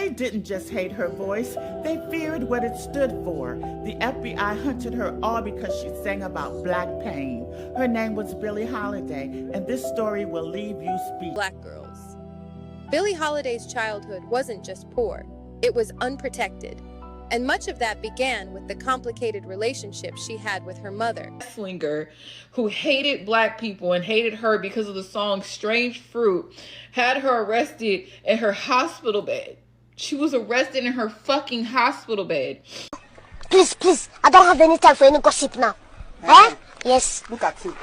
They didn't just hate her voice, they feared what it stood for. The FBI hunted her all because she sang about black pain. Her name was Billie Holiday, and this story will leave you speechless. Black girls. Billie Holiday's childhood wasn't just poor, it was unprotected. And much of that began with the complicated relationship she had with her mother. Swinger who hated black people and hated her because of the song Strange Fruit had her arrested in her hospital bed. She was arrested in her fucking hospital bed. Please, I don't have any time for any gossip now. Huh? Yes. Look at you.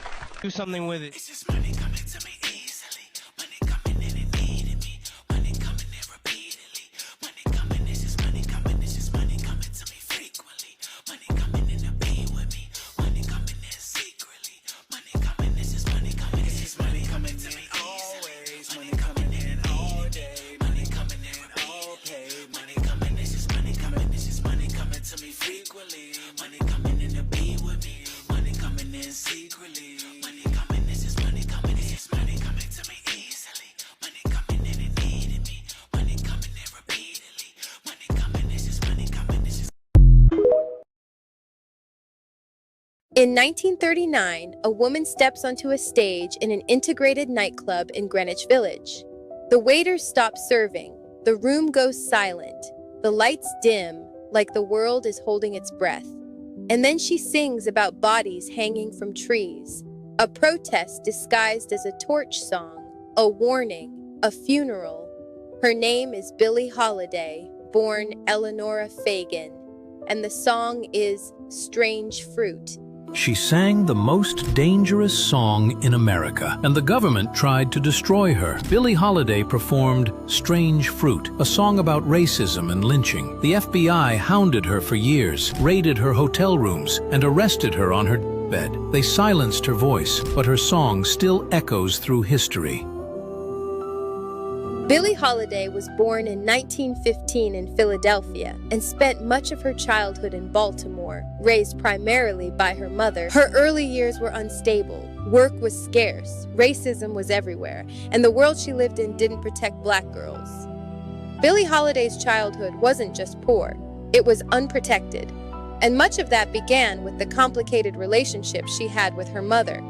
Do something with it. It's just money coming to me easily. Money coming in and needing me. Money coming in repeatedly. Money coming, it's just money coming. It's just money coming to me frequently. Money coming in to be with me. Money coming in secretly. Money coming, it's just money coming. It's just money coming to me always. Money coming in all day. Money coming in all paid. Money coming, it's just money coming. It's just money coming to me frequently. Money coming in to be with me. Money coming in secretly. Money coming, it's just money coming. It's just money coming to me easily. Money coming in and needing me. Money coming in repeatedly. Money coming, it's just money coming. It's just. In 1939, a woman steps onto a stage in an integrated nightclub in Greenwich Village. The waiters stop serving. The room goes silent. The lights dim, like the world is holding its breath. And then she sings about bodies hanging from trees, a protest disguised as a torch song, a warning, a funeral. Her name is Billie Holiday, born Eleanora Fagan, and the song is Strange Fruit. She sang the most dangerous song in America, and the government tried to destroy her. Billie Holiday performed Strange Fruit, a song about racism and lynching. The FBI hounded her for years, raided her hotel rooms, and arrested her on her bed. They silenced her voice, but her song still echoes through history. Billie Holiday was born in 1915 in Philadelphia and spent much of her childhood in Baltimore, raised primarily by her mother. Her early years were unstable. Work was scarce, racism was everywhere, and the world she lived in didn't protect black girls. Billie Holiday's childhood wasn't just poor, it was unprotected. And much of that began with the complicated relationship she had with her mother.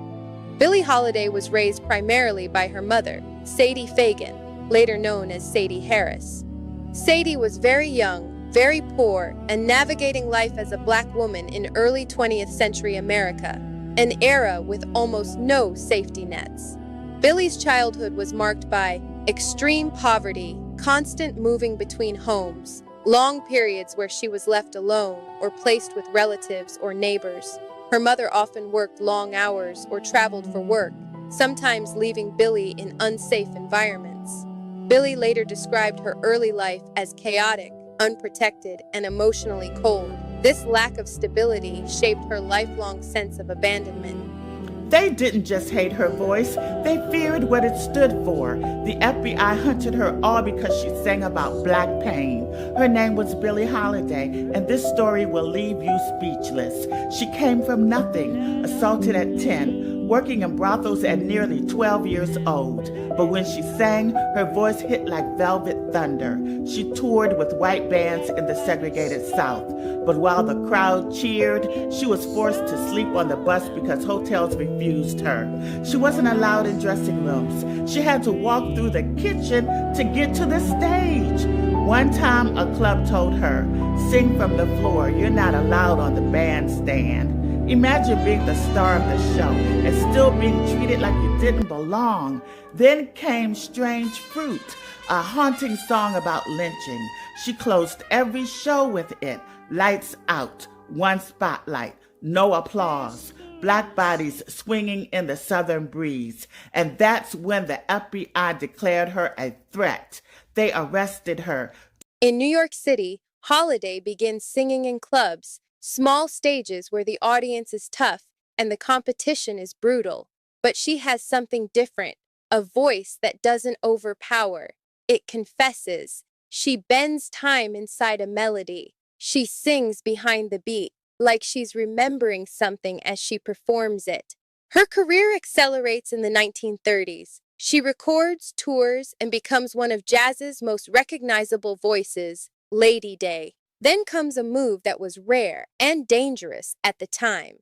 Billie Holiday was raised primarily by her mother, Sadie Fagan, later known as Sadie Harris. Sadie was very young, very poor, and navigating life as a black woman in early 20th century America, an era with almost no safety nets. Billie's childhood was marked by extreme poverty, constant moving between homes, long periods where she was left alone or placed with relatives or neighbors. Her mother often worked long hours or traveled for work, sometimes leaving Billie in unsafe environments. Billie later described her early life as chaotic, unprotected, and emotionally cold. This lack of stability shaped her lifelong sense of abandonment. They didn't just hate her voice, they feared what it stood for. The FBI hunted her all because she sang about black pain. Her name was Billie Holiday, and this story will leave you speechless. She came from nothing, assaulted at 10, working in brothels at nearly 12 years old. But when she sang, her voice hit like velvet thunder. She toured with white bands in the segregated South. But while the crowd cheered, she was forced to sleep on the bus because hotels refused her. She wasn't allowed in dressing rooms. She had to walk through the kitchen to get to the stage. One time, a club told her, "Sing from the floor, you're not allowed on the bandstand." Imagine being the star of the show and still being treated like you didn't belong. Then came Strange Fruit, a haunting song about lynching. She closed every show with it. Lights out, one spotlight, no applause. Black bodies swinging in the southern breeze. And that's when the FBI declared her a threat. They arrested her. In New York City, Holiday begins singing in clubs, small stages where the audience is tough and the competition is brutal. But she has something different, a voice that doesn't overpower. It confesses. She bends time inside a melody. She sings behind the beat, like she's remembering something as she performs it. Her career accelerates in the 1930s. She records, tours, and becomes one of jazz's most recognizable voices, Lady Day. Then comes a move that was rare and dangerous at the time.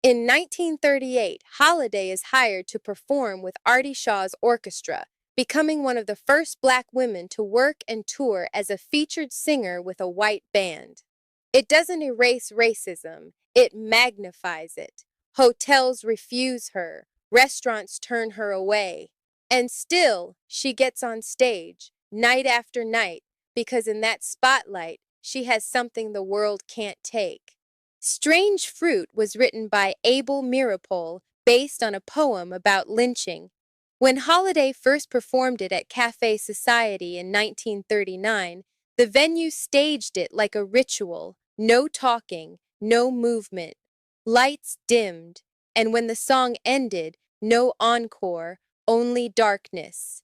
In 1938, Holiday is hired to perform with Artie Shaw's orchestra, becoming one of the first Black women to work and tour as a featured singer with a white band. It doesn't erase racism, it magnifies it. Hotels refuse her, restaurants turn her away, and still she gets on stage, night after night, because in that spotlight, she has something the world can't take. Strange Fruit was written by Abel Meeropol based on a poem about lynching. When Holiday first performed it at Cafe Society in 1939, the venue staged it like a ritual, no talking, no movement. Lights dimmed, and when the song ended, no encore, only darkness.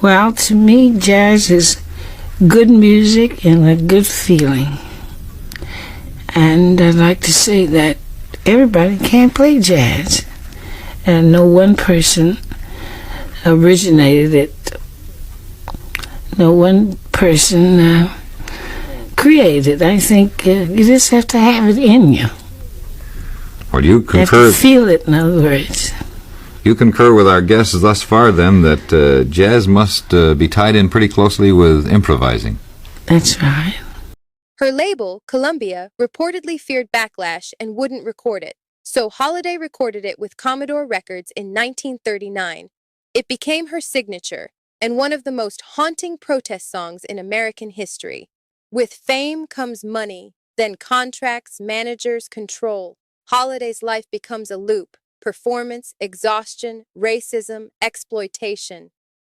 Well, to me, jazz is good music and a good feeling. And I'd like to say that everybody can't play jazz. And no one person originated it. No one person created it. I think you just have to have it in you. Well, you You have concur. to feel it, in other words. You concur with our guests thus far, then, that jazz must be tied in pretty closely with improvising. That's right. Her label, Columbia, reportedly feared backlash and wouldn't record it, so Holiday recorded it with Commodore Records in 1939. It became her signature and one of the most haunting protest songs in American history. With fame comes money, then contracts, managers, control. Holiday's life becomes a loop: performance, exhaustion, racism, exploitation.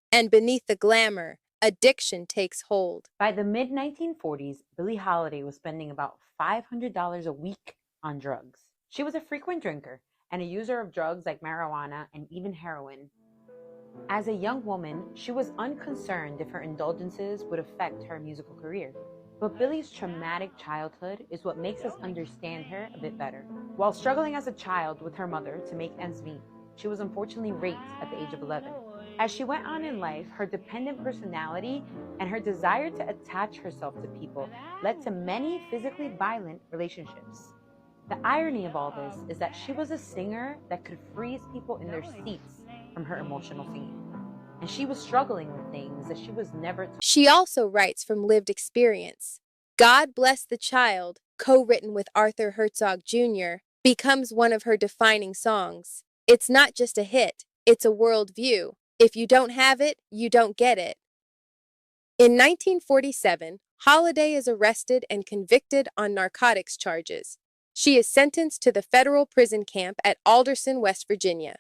And beneath the glamour, addiction takes hold. By the mid-1940s, Billie Holiday was spending about $500 a week on drugs. She was a frequent drinker and a user of drugs like marijuana and even heroin. As a young woman, she was unconcerned if her indulgences would affect her musical career. But Billie's traumatic childhood is what makes us understand her a bit better. While struggling as a child with her mother to make ends meet, she was unfortunately raped at the age of 11. As she went on in life, her dependent personality and her desire to attach herself to people led to many physically violent relationships. The irony of all this is that she was a singer that could freeze people in their seats from her emotional singing. And she was struggling with things that she was never taught. She also writes from lived experience. God Bless the Child, co-written with Arthur Herzog Jr., becomes one of her defining songs. It's not just a hit, it's a worldview. If you don't have it, you don't get it. In 1947, Holiday is arrested and convicted on narcotics charges. She is sentenced to the federal prison camp at Alderson, West Virginia.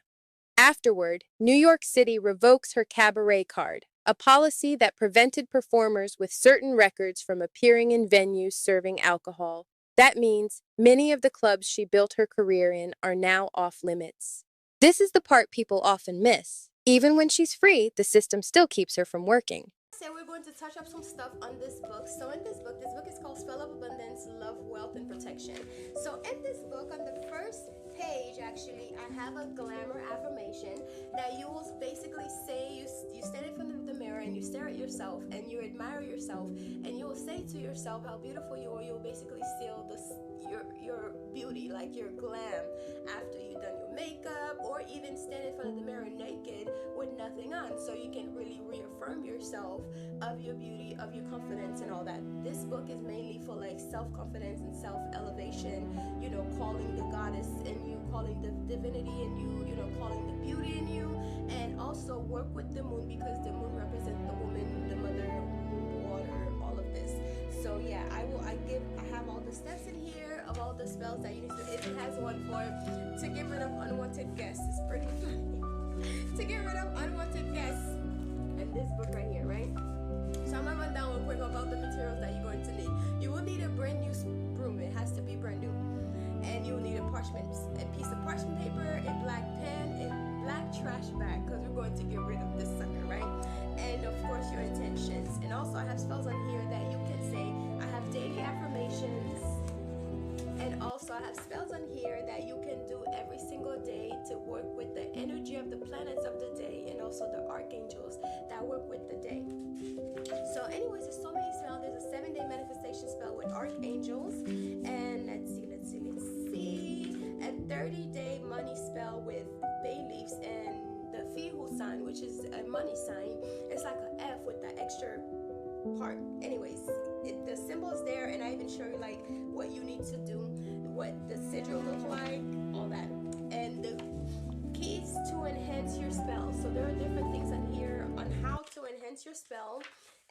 Afterward, New York City revokes her cabaret card, a policy that prevented performers with certain records from appearing in venues serving alcohol. That means many of the clubs she built her career in are now off limits. This is the part people often miss. Even when she's free, the system still keeps her from working. So we're going to touch up some stuff on this book. So in this book is called Spell of Abundance, Love, Wealth, and Protection. So in this book, on the first page, actually, I have a glamour affirmation that you will basically say, you stand in front of the mirror and you stare at yourself and you admire yourself and you will say to yourself how beautiful you are. You'll basically seal your beauty, like your glam, after you've done your makeup, or even stand in front of the mirror naked with nothing on, so you can really reaffirm yourself of your beauty, of your confidence, and all that. This book is mainly for like self-confidence and self-elevation, calling the goddess in you, calling the divinity in you, calling the beauty in you, and also work with the moon, because the moon represents the woman, the mother, water, all of this. So yeah, I have all the steps in here of all the spells that you need to. It has one to get rid of unwanted guests. It's pretty funny. To get rid of unwanted guests. And this book right here, right? So I'm gonna run down real quick about the materials that you're going to need. You will need a brand new broom. It has to be brand new. And you will need a piece of parchment paper, a black pen, a black trash bag, because we're going to get rid of this sucker, right? And of course your intentions. And also I have spells on here that you can say. I have daily affirmations, and also So I have spells on here that you can do every single day to work with the energy of the planets of the day and also the archangels that work with the day. So anyways, there's so many spells. There's a 7-day manifestation spell with archangels, and let's see, a 30-day money spell with bay leaves and the Fihu sign, which is a money sign. It's like an F with the extra part. Anyways, the symbol is there, and I even show you like what you need to do, what the sigil looks like, all that, and the keys to enhance your spell. So there are different things on here on how to enhance your spell,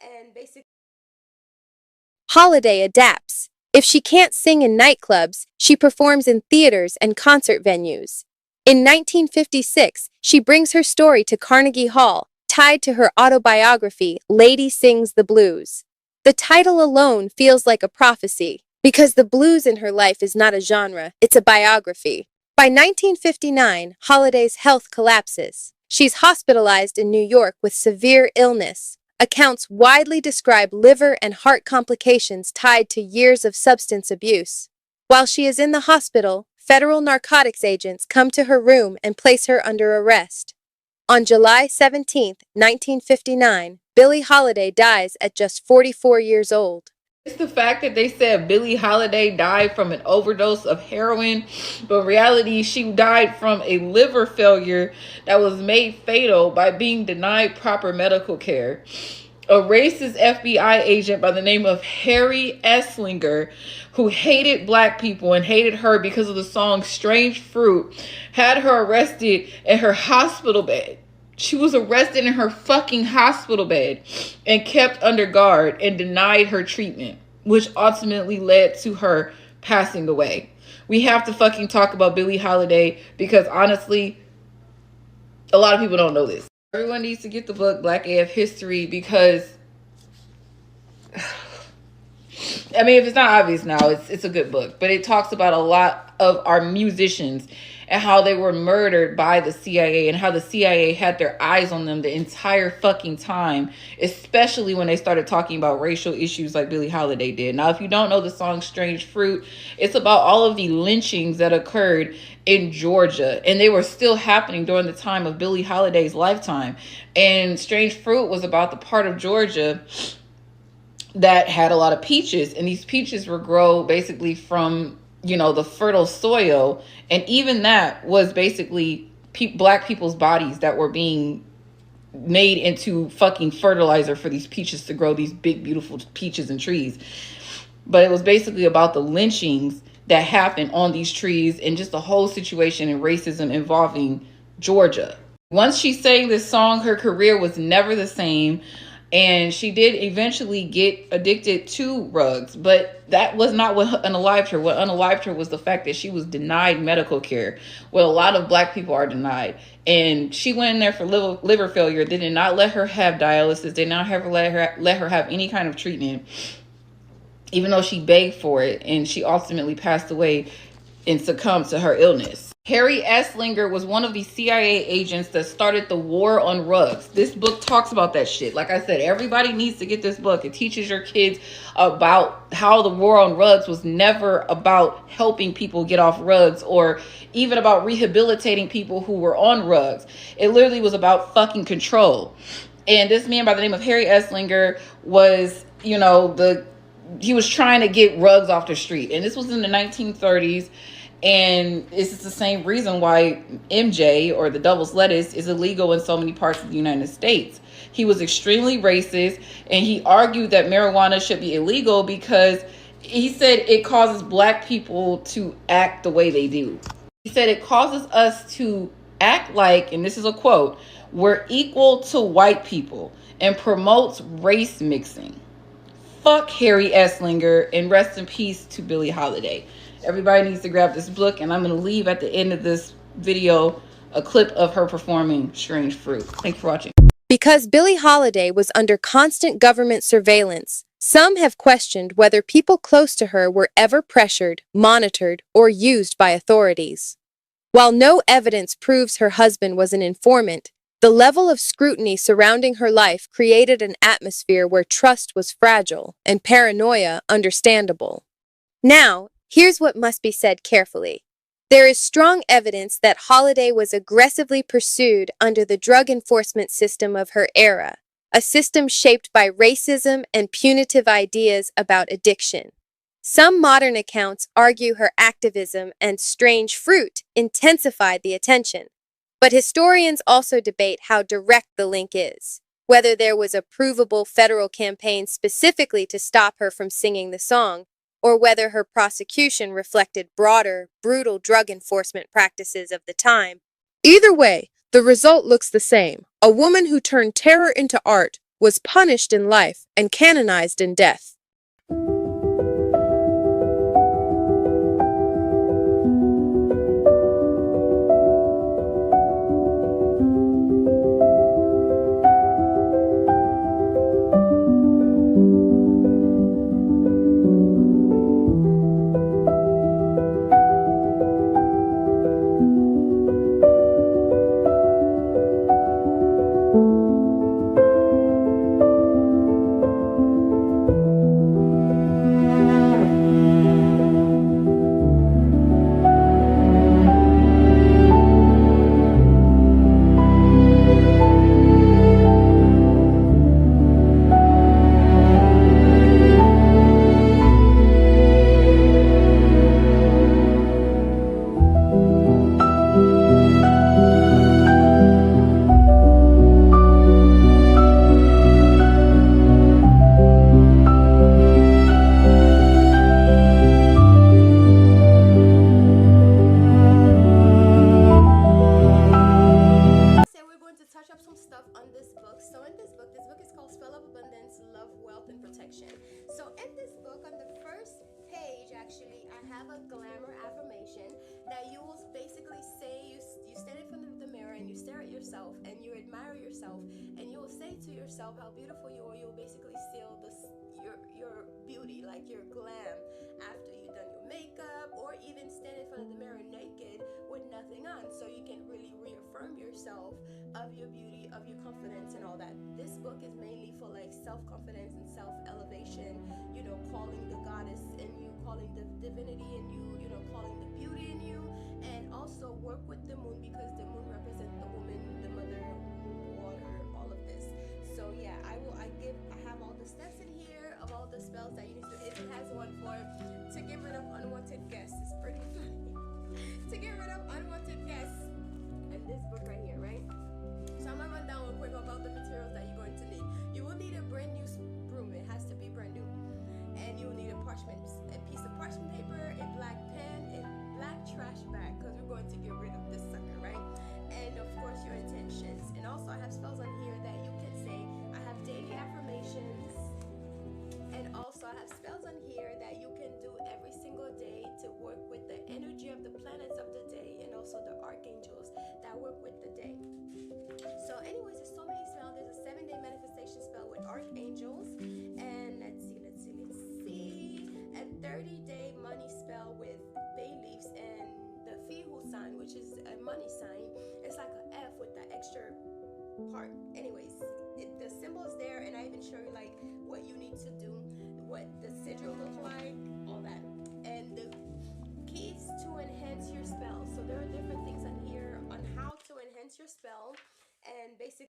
and basically Holiday adapts. If she can't sing in nightclubs, she performs in theaters and concert venues. In 1956, she brings her story to Carnegie Hall, tied to her autobiography, Lady Sings the Blues. The title alone feels like a prophecy, because the blues in her life is not a genre, it's a biography. By 1959, Holiday's health collapses. She's hospitalized in New York with severe illness. Accounts widely describe liver and heart complications tied to years of substance abuse. While she is in the hospital, federal narcotics agents come to her room and place her under arrest. On July 17, 1959, Billie Holiday dies at just 44 years old. It's the fact that they said Billie Holiday died from an overdose of heroin, but in reality, she died from a liver failure that was made fatal by being denied proper medical care. A racist FBI agent by the name of Harry Esslinger, who hated black people and hated her because of the song Strange Fruit, had her arrested in her hospital bed. She was arrested in her fucking hospital bed and kept under guard and denied her treatment, which ultimately led to her passing away. We have to fucking talk about Billie Holiday because honestly, a lot of people don't know this. Everyone needs to get the book Black AF History because, I mean, if it's not obvious now, it's a good book. But it talks about a lot of our musicians and how they were murdered by the CIA and how the CIA had their eyes on them the entire fucking time, especially when they started talking about racial issues like Billie Holiday did. Now, if you don't know the song Strange Fruit, it's about all of the lynchings that occurred in Georgia, and they were still happening during the time of Billie Holiday's lifetime. And Strange Fruit was about the part of Georgia that had a lot of peaches, and these peaches were grown basically from, you know, the fertile soil, and even that was basically black people's bodies that were being made into fucking fertilizer for these peaches to grow these big beautiful peaches and trees. But it was basically about the lynchings that happened on these trees and just the whole situation and racism involving Georgia. Once she sang this song, her career was never the same. And she did eventually get addicted to drugs, but that was not what unalived her. What unalived her was the fact that she was denied medical care. Well, a lot of black people are denied. And she went in there for liver failure. They did not let her have dialysis. They did not let her have any kind of treatment, even though she begged for it. And she ultimately passed away and succumbed to her illness. Harry Esslinger was one of the CIA agents that started the war on drugs. This book talks about that shit. Like I said, everybody needs to get this book. It teaches your kids about how the war on drugs was never about helping people get off drugs or even about rehabilitating people who were on drugs. It literally was about fucking control. And this man by the name of Harry Esslinger was, you know, he was trying to get drugs off the street. And this was in the 1930s. And it's the same reason why MJ, or the devil's lettuce, is illegal in so many parts of the United States. He was extremely racist, and he argued that marijuana should be illegal because he said it causes black people to act the way they do. He said it causes us to act like, and this is a quote, we're equal to white people, and promotes race mixing. Fuck Harry Esslinger, and rest in peace to Billie Holiday. Everybody needs to grab this book, and I'm going to leave at the end of this video a clip of her performing Strange Fruit. Thanks for watching. Because Billie Holiday was under constant government surveillance, some have questioned whether people close to her were ever pressured, monitored, or used by authorities. While no evidence proves her husband was an informant, the level of scrutiny surrounding her life created an atmosphere where trust was fragile and paranoia understandable. Now, Here's what must be said carefully. There is strong evidence that Holiday was aggressively pursued under the drug enforcement system of her era, a system shaped by racism and punitive ideas about addiction. Some modern accounts argue her activism and strange fruit intensified the attention, but historians also debate how direct the link is, whether there was a provable federal campaign specifically to stop her from singing the song, or whether her prosecution reflected broader, brutal drug enforcement practices of the time. Either way, the result looks the same. A woman who turned terror into art was punished in life and canonized in death. how beautiful you are. You'll basically seal your beauty, like your glam, after you've done your makeup, or even stand in front of the mirror naked with nothing on, so you can really reaffirm yourself of your beauty, of your confidence, and all that. This book is mainly for like self-confidence and self-elevation, you know, calling the goddess in you, calling the divinity in you, you know, calling the beauty in you, and also work with the moon, because the moon represents the woman, the mother, water, all of this. So yeah, I have all the steps in here of all the spells that you need to. It has one for to get rid of unwanted guests. It's pretty funny. To get rid of unwanted guests. And this book right here, right? So I'm gonna run down real quick about the materials that you're going to need. You will need a brand new broom. It has to be brand new. And you will need a piece of parchment paper, a black pen, a black trash bag, because we're going to get rid of this sucker, right? And of course your intentions. And also I have spells on here that you can say. I have daily affirmations. And also I have spells on here that you can do every single day to work with the energy of the planets of the day, and also the archangels that work with the day. So anyways, there's so many spells. There's a 7-day manifestation spell with archangels, and let's see, a 30-day money spell with bay leaves and the Fihu sign, which is a money sign. It's like an F with the extra part. Anyways, the symbol is there, and I even show you like what you need to do, what the sigil look like, all that, and the keys to enhance your spell. So there are different things on here on how to enhance your spell, and basically